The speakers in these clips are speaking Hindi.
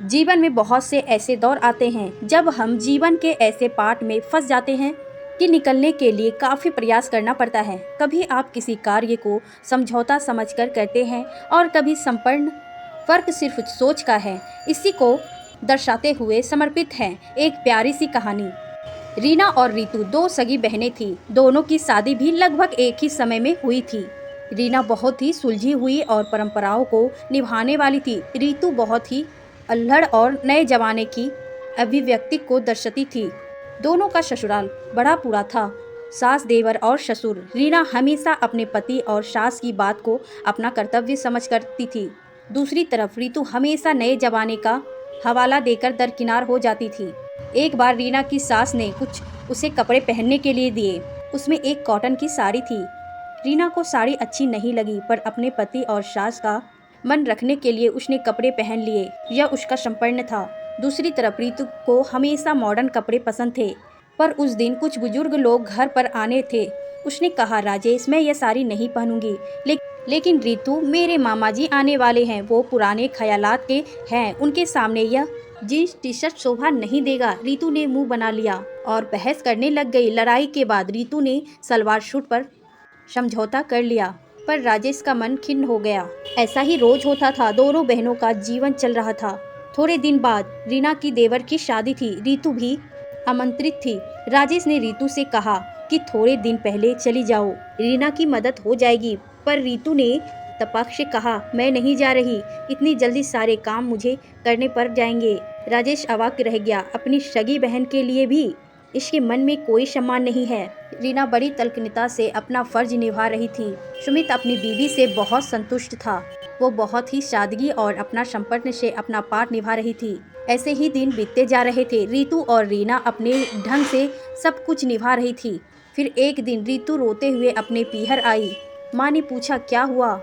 जीवन में बहुत से ऐसे दौर आते हैं जब हम जीवन के ऐसे पार्ट में फंस जाते हैं कि निकलने के लिए काफ़ी प्रयास करना पड़ता है। कभी आप किसी कार्य को समझौता समझकर करते हैं और कभी संपूर्ण फर्क सिर्फ सोच का है। इसी को दर्शाते हुए समर्पित है एक प्यारी सी कहानी। रीना और रीतू दो सगी बहनें थीं। दोनों की शादी भी लगभग एक ही समय में हुई थी। रीना बहुत ही सुलझी हुई और परंपराओं को निभाने वाली थी। रीतू बहुत ही अल्हड़ और नए जमाने की अभिव्यक्ति को दर्शाती थी। दोनों का ससुराल बड़ा पूरा था, सास, देवर और ससुर। रीना हमेशा अपने पति और सास की बात को अपना कर्तव्य समझ करती थी। दूसरी तरफ रीतू हमेशा नए जमाने का हवाला देकर दरकिनार हो जाती थी। एक बार रीना की सास ने कुछ उसे कपड़े पहनने के लिए दिए। उसमें एक कॉटन की साड़ी थी। रीना को साड़ी अच्छी नहीं लगी, पर अपने पति और सास का मन रखने के लिए उसने कपड़े पहन लिए। यह उसका संपूर्ण था। दूसरी तरफ रीतू को हमेशा मॉडर्न कपड़े पसंद थे, पर उस दिन कुछ बुजुर्ग लोग घर पर आने थे। उसने कहा, राजेश, मैं यह साड़ी नहीं पहनूंगी। लेकिन रीतू, मेरे मामा जी आने वाले हैं, वो पुराने ख्यालात के हैं, उनके सामने यह जीन्स टी शर्ट शोभा नहीं देगा। रीतू ने मुंह बना लिया और बहस करने लग गई। लड़ाई के बाद रीतू ने सलवार सूट पर समझौता कर लिया, पर राजेश का मन खिन्न हो गया। ऐसा ही रोज होता था। दोनों बहनों का जीवन चल रहा था। थोड़े दिन बाद रीना की देवर की शादी थी। रीतू भी आमंत्रित थी। राजेश ने रीतू से कहा कि थोड़े दिन पहले चली जाओ, रीना की मदद हो जाएगी, पर रीतू ने तपक से कहा, मैं नहीं जा रही, इतनी जल्दी सारे काम मुझे करने पड़ जाएंगे। राजेश अवाक रह गया। अपनी सगी बहन के लिए भी इसके मन में कोई सम्मान नहीं है। रीना बड़ी तल्खनीता से अपना फर्ज निभा रही थी। सुमित अपनी बीवी से बहुत संतुष्ट था। वो बहुत ही सादगी और अपना संपन्न से अपना पार्ट निभा रही थी। ऐसे ही दिन बीतते जा रहे थे। रीतू और रीना अपने ढंग से सब कुछ निभा रही थी। फिर एक दिन रीतू रोते हुए अपने पीहर आई। माँ ने पूछा, क्या हुआ?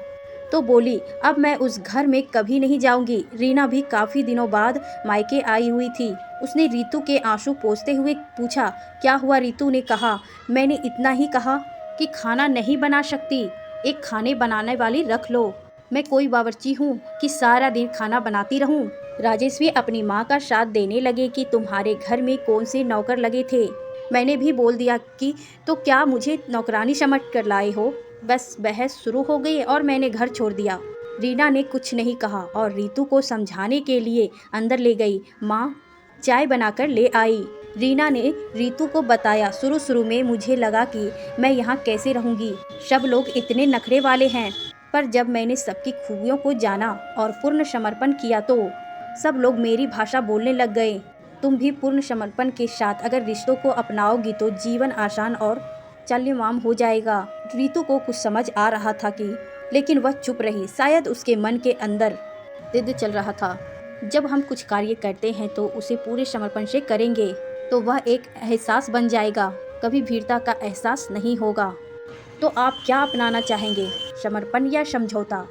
तो बोली, अब मैं उस घर में कभी नहीं जाऊंगी। रीना भी काफ़ी दिनों बाद मायके आई हुई थी। उसने रीतू के आंसू पोंछते हुए पूछा, क्या हुआ? रीतू ने कहा, मैंने इतना ही कहा कि खाना नहीं बना सकती, एक खाने बनाने वाली रख लो। मैं कोई बावर्ची हूँ कि सारा दिन खाना बनाती रहूँ? राजेश भी अपनी माँ का साथ देने लगे कि तुम्हारे घर में कौन से नौकर लगे थे? मैंने भी बोल दिया कि तो क्या मुझे नौकरानी समझ कर लाए हो? बस बहस शुरू हो गई और मैंने घर छोड़ दिया। रीना ने कुछ नहीं कहा और रीतू को समझाने के लिए अंदर ले गई। माँ चाय बनाकर ले आई। रीना ने रीतू को बताया, शुरू में मुझे लगा कि मैं यहाँ कैसे रहूँगी, सब लोग इतने नखरे वाले हैं, पर जब मैंने सबकी खूबियों को जाना और पूर्ण समर्पण किया तो सब लोग मेरी भाषा बोलने लग गए। तुम भी पूर्ण समर्पण के साथ अगर रिश्तों को अपनाओगी तो जीवन आसान और चल्यमाम हो जाएगा। रीतू को कुछ समझ आ रहा था कि, लेकिन वह चुप रही। शायद उसके मन के अंदर जिद चल रहा था। जब हम कुछ कार्य करते हैं तो उसे पूरे समर्पण से करेंगे तो वह एक एहसास बन जाएगा, कभी भीड़ता का एहसास नहीं होगा। तो आप क्या अपनाना चाहेंगे, समर्पण या समझौता?